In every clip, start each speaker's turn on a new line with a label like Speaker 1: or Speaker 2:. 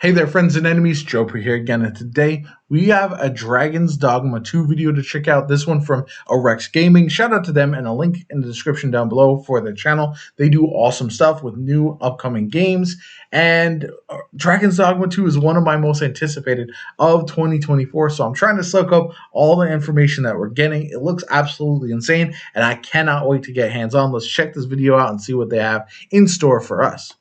Speaker 1: Hey there, friends and enemies, Joper here again, and today we have a Dragon's Dogma 2 video to check out. This one from Rex Gaming. Shout out to them, and a link in the description down below for their channel. They do awesome stuff with new upcoming games, and Dragon's Dogma 2 is one of my most anticipated of 2024, so I'm trying to soak up all the information that we're getting. It looks absolutely insane, and I cannot wait to get hands-on. Let's check this video out and see what they have in store for us.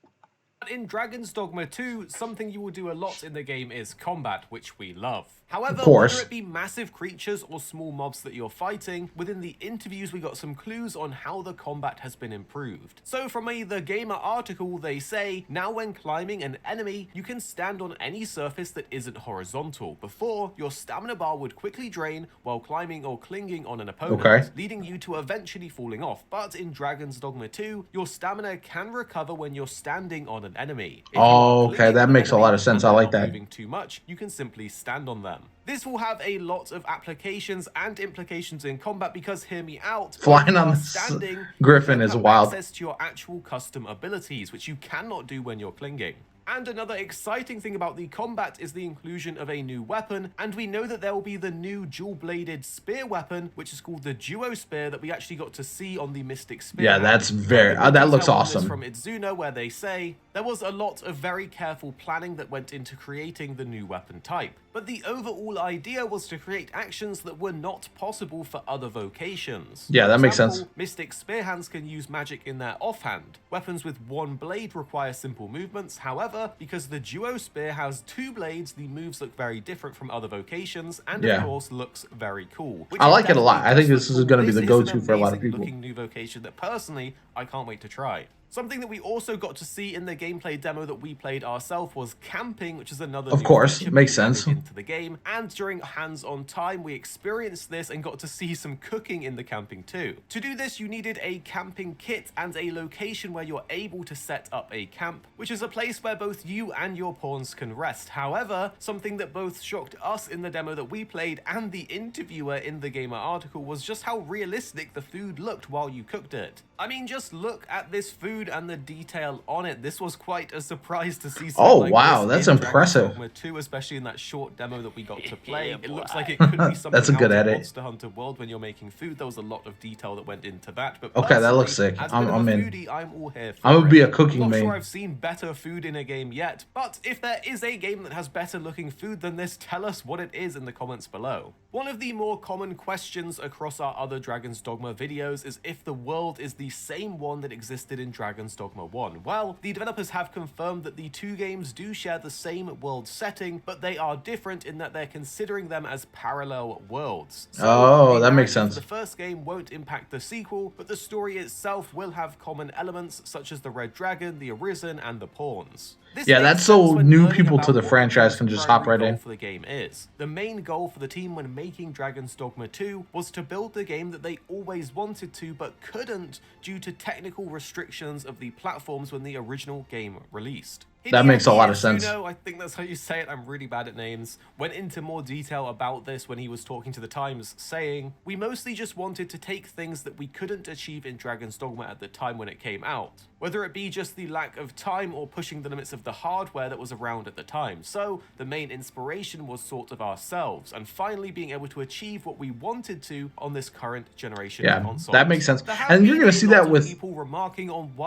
Speaker 2: In Dragon's Dogma 2, something you will do a lot in the game is combat, which we love. However, whether it be massive creatures or small mobs that you're fighting, within the interviews we got some clues on how the combat has been improved. So from The Gamer article, they say, now when climbing an enemy, you can stand on any surface that isn't horizontal. Before, your stamina bar would quickly drain while climbing or clinging on an opponent, leading you to eventually falling off. But in Dragon's Dogma 2, your stamina can recover when you're standing on an enemy. If
Speaker 1: that makes a lot of sense. I like that.
Speaker 2: Moving too much, you can simply stand on them. This will have a lot of applications and implications in combat because, hear me out,
Speaker 1: flying on standing Griffin is wild.
Speaker 2: Access to your actual custom abilities, which you cannot do when you're clinging. And another exciting thing about the combat is the inclusion of a new weapon, and we know that there will be the new dual-bladed spear weapon, which is called the Duo Spear, that we actually got to see on the Mystic Spear.
Speaker 1: Yeah, that's very, that looks awesome.
Speaker 2: From Itzuno, where they say, there was a lot of very careful planning that went into creating the new weapon type, but the overall idea was to create actions that were not possible for other vocations.
Speaker 1: Yeah, that makes sense.
Speaker 2: Mystic Spear hands can use magic in their offhand. Weapons with one blade require simple movements, however, because the Duo Spear has two blades, the moves look very different from other vocations, and of course looks very cool.
Speaker 1: I like it a lot. I think this is going to be the go-to for a lot of people.
Speaker 2: Looking new vocation that personally I can't wait to try. Something that we also got to see in the gameplay demo that we played ourselves was camping, which is another
Speaker 1: of course, makes sense,
Speaker 2: into the game. And during hands-on time, we experienced this and got to see some cooking in the camping too. To do this, you needed a camping kit and a location where you're able to set up a camp, which is a place where both you and your pawns can rest. However, something that both shocked us in the demo that we played and the interviewer in the Gamer article was just how realistic the food looked while you cooked it. I mean, just look at this food and the detail on it. This was quite a surprise to see something like
Speaker 1: wow, that's impressive.
Speaker 2: Dogma 2, especially in that short demo that we got to play. It looks like it could be something
Speaker 1: that's a good
Speaker 2: out
Speaker 1: edit.
Speaker 2: of Monster Hunter World when you're making food. There was a lot of detail that went into that. But
Speaker 1: okay, that looks sick. I'm in.
Speaker 2: Foodie, I'm all here for
Speaker 1: I'm gonna be a cooking
Speaker 2: main. I'm not
Speaker 1: main.
Speaker 2: sure I've seen better food in a game yet, but if there is a game that has better looking food than this, tell us what it is in the comments below. One of the more common questions across our other Dragon's Dogma videos is if the world is the same one that existed in Dragon's Dogma 1. Well, the developers have confirmed that the two games do share the same world setting, but they are different in that they're considering them as parallel worlds.
Speaker 1: So that makes sense.
Speaker 2: The first game won't impact the sequel, but the story itself will have common elements such as the Red Dragon, the Arisen, and the Pawns.
Speaker 1: Yeah, that's so new people to the franchise can just hop right in.
Speaker 2: For the game is. The main goal for the team when making Dragon's Dogma 2 was to build the game that they always wanted to but couldn't due to technical restrictions of the platforms when the original game released.
Speaker 1: That makes a lot of sense.
Speaker 2: I think that's how you say it. I'm really bad at names. Went into more detail about this when he was talking to the Times, saying, "We mostly just wanted to take things that we couldn't achieve in Dragon's Dogma at the time when it came out, whether it be just the lack of time or pushing the limits of the hardware that was around at the time. So the main inspiration was sort of ourselves and finally being able to achieve what we wanted to on this current generation of consoles."
Speaker 1: That makes sense. And you're going to see that with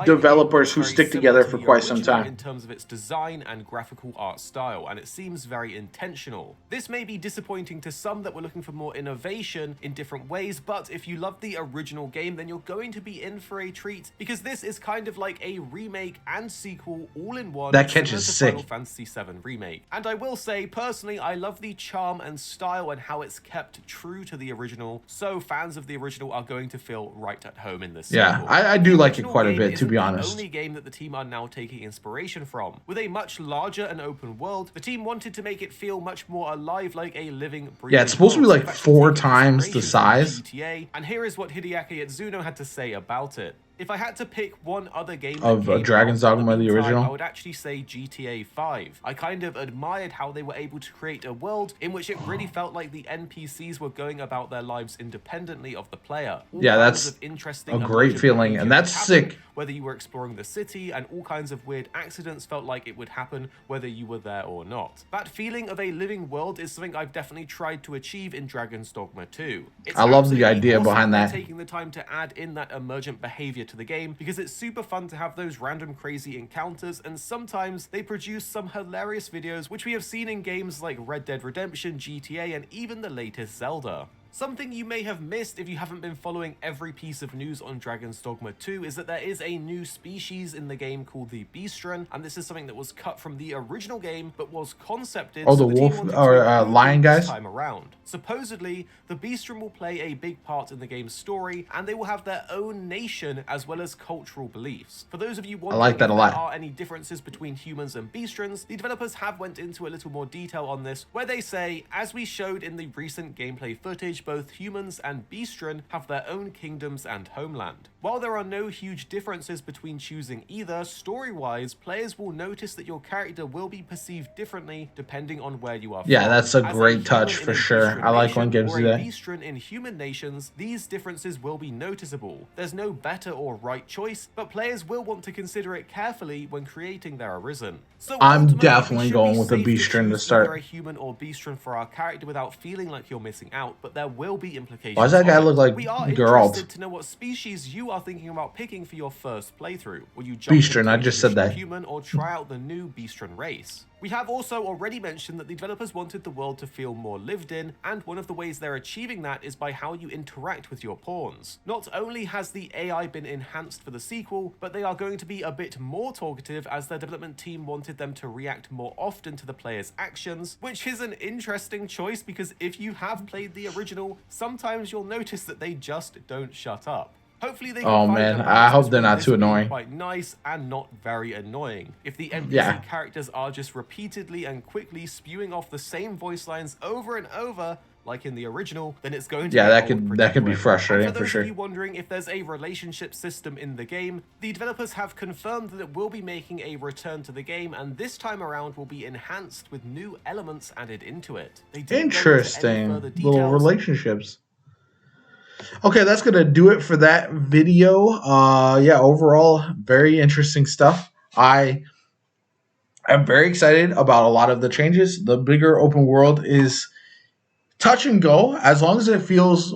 Speaker 1: developers who stick together for quite some time.
Speaker 2: In terms of its design and graphical art style, and it seems very intentional. This may be disappointing to some that were looking for more innovation in different ways, but if you love the original game, then you're going to be in for a treat, because this is kind of like a remake and sequel all in one.
Speaker 1: That catch is sick.
Speaker 2: Final Fantasy VII Remake. And I will say, personally, I love the charm and style and how it's kept true to the original, so fans of the original are going to feel right at home in this
Speaker 1: sequel. I do like it quite a bit, to be honest.
Speaker 2: The only game that the team are now taking inspiration from. With a much larger and open world, the team wanted to make it feel much more alive, like a living, breathing.
Speaker 1: Yeah, it's supposed to be like 4 times the size.
Speaker 2: GTA, and here is what Hideaki Itzuno had to say about it. If I had to pick one other game
Speaker 1: of
Speaker 2: that came
Speaker 1: Dragon's
Speaker 2: out in
Speaker 1: Dogma, the
Speaker 2: meantime,
Speaker 1: original,
Speaker 2: I would actually say GTA 5. I kind of admired how they were able to create a world in which it really felt like the NPCs were going about their lives independently of the player. All
Speaker 1: yeah,
Speaker 2: kinds
Speaker 1: that's
Speaker 2: of interesting
Speaker 1: a great
Speaker 2: emergent
Speaker 1: feeling,
Speaker 2: behavior
Speaker 1: and that's
Speaker 2: would happen,
Speaker 1: sick.
Speaker 2: whether you were exploring the city, and all kinds of weird accidents felt like it would happen whether you were there or not. That feeling of a living world is something I've definitely tried to achieve in Dragon's Dogma 2. It's
Speaker 1: I love the
Speaker 2: absolutely
Speaker 1: idea
Speaker 2: awesome
Speaker 1: behind
Speaker 2: they're
Speaker 1: that.
Speaker 2: taking the time to add in that emergent behavior to the game, because it's super fun to have those random crazy encounters, and sometimes they produce some hilarious videos which we have seen in games like Red Dead Redemption, GTA, and even the latest Zelda. Something you may have missed if you haven't been following every piece of news on Dragon's Dogma 2 is that there is a new species in the game called the Beastren, and this is something that was cut from the original game but was concepted
Speaker 1: Oh,
Speaker 2: so
Speaker 1: the
Speaker 2: the
Speaker 1: wolf
Speaker 2: team wanted
Speaker 1: or
Speaker 2: to include
Speaker 1: lion
Speaker 2: them this
Speaker 1: guys?
Speaker 2: time around. Supposedly, the Beastren will play a big part in the game's story, and they will have their own nation as well as cultural beliefs. For those of you wondering
Speaker 1: like that
Speaker 2: if
Speaker 1: a
Speaker 2: there
Speaker 1: lot.
Speaker 2: are any differences between humans and Beastrens, the developers have went into a little more detail on this, where they say, as we showed in the recent gameplay footage, both humans and Beastren have their own kingdoms and homeland. While there are no huge differences between choosing either, story-wise, players will notice that your character will be perceived differently depending on where you are from.
Speaker 1: Yeah, that's a
Speaker 2: As
Speaker 1: great
Speaker 2: human
Speaker 1: touch
Speaker 2: in
Speaker 1: for
Speaker 2: a
Speaker 1: sure.
Speaker 2: Beastren
Speaker 1: I like when
Speaker 2: nation
Speaker 1: games
Speaker 2: or
Speaker 1: do
Speaker 2: a
Speaker 1: that.
Speaker 2: Beastren in human nations, these differences will be noticeable. There's no better or right choice, but players will want to consider it carefully when creating their Arisen. So
Speaker 1: I'm
Speaker 2: ultimately,
Speaker 1: definitely
Speaker 2: we should
Speaker 1: going
Speaker 2: be
Speaker 1: with a
Speaker 2: safe
Speaker 1: Beastren to
Speaker 2: choose
Speaker 1: start.
Speaker 2: either a human or Beastren for our character without feeling like you're missing out, but there will be implications.
Speaker 1: Why does that guy
Speaker 2: of
Speaker 1: look
Speaker 2: it.
Speaker 1: like
Speaker 2: We are
Speaker 1: Geralt?
Speaker 2: interested to know what species you are thinking about picking for your first playthrough. Will you jump
Speaker 1: Beastren,
Speaker 2: into
Speaker 1: I
Speaker 2: a
Speaker 1: just said
Speaker 2: traditional
Speaker 1: that.
Speaker 2: human or try out the new Beastren race? We have also already mentioned that the developers wanted the world to feel more lived in, and one of the ways they're achieving that is by how you interact with your pawns. Not only has the AI been enhanced for the sequel, but they are going to be a bit more talkative, as their development team wanted them to react more often to the player's actions, which is an interesting choice because if you have played the original, sometimes you'll notice that they just don't shut up. Hopefully they can find a
Speaker 1: I
Speaker 2: balance
Speaker 1: hope they're
Speaker 2: between
Speaker 1: not
Speaker 2: this
Speaker 1: too
Speaker 2: being
Speaker 1: annoying.
Speaker 2: quite nice and not very annoying. If the NPC
Speaker 1: Yeah.
Speaker 2: characters are just repeatedly and quickly spewing off the same voice lines over and over, like in the original, then it's going to
Speaker 1: Yeah,
Speaker 2: get
Speaker 1: that
Speaker 2: old
Speaker 1: could
Speaker 2: pretty
Speaker 1: be
Speaker 2: quick.
Speaker 1: frustrating
Speaker 2: And for
Speaker 1: for
Speaker 2: those
Speaker 1: sure.
Speaker 2: of you wondering if there's a relationship system in the game, the developers have confirmed that it will be making a return to the game, and this time around will be enhanced with new elements added into it. They didn't go into any
Speaker 1: Interesting
Speaker 2: further
Speaker 1: little
Speaker 2: details.
Speaker 1: relationships. Okay, that's gonna do it for that video. Yeah, overall, very interesting stuff. I am very excited about a lot of the changes. The bigger open world is touch and go, as long as it feels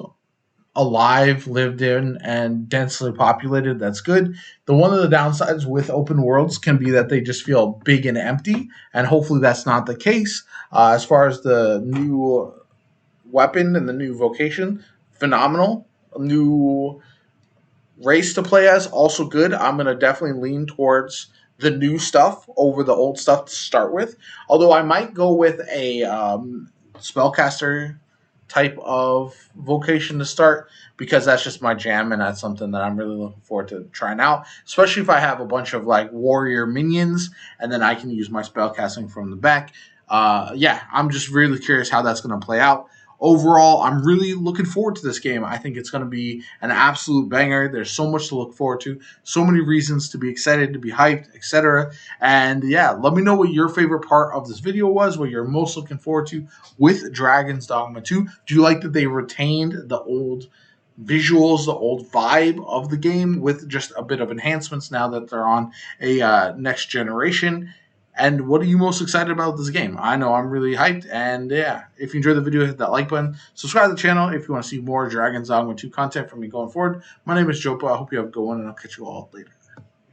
Speaker 1: alive, lived in, and densely populated. That's good. One of the downsides with open worlds can be that they just feel big and empty, and hopefully that's not the case. As far as the new weapon and the new vocation, phenomenal. New race to play as, also good. I'm going to definitely lean towards the new stuff over the old stuff to start with. Although I might go with a spellcaster type of vocation to start, because that's just my jam, and that's something that I'm really looking forward to trying out, especially if I have a bunch of like warrior minions and then I can use my spellcasting from the back. Yeah, I'm just really curious how that's going to play out. Overall, I'm really looking forward to this game. I think it's going to be an absolute banger. There's so much to look forward to, so many reasons to be excited, to be hyped, etc. And yeah, let me know what your favorite part of this video was, what you're most looking forward to with Dragon's Dogma 2. Do you like that they retained the old visuals, the old vibe of the game with just a bit of enhancements now that they're on a next generation? And what are you most excited about this game? I know I'm really hyped. And yeah, if you enjoyed the video, hit that like button. Subscribe to the channel if you want to see more Dragon's Dogma 2 content from me going forward. My name is Jopa. I hope you have a good one, and I'll catch you all later.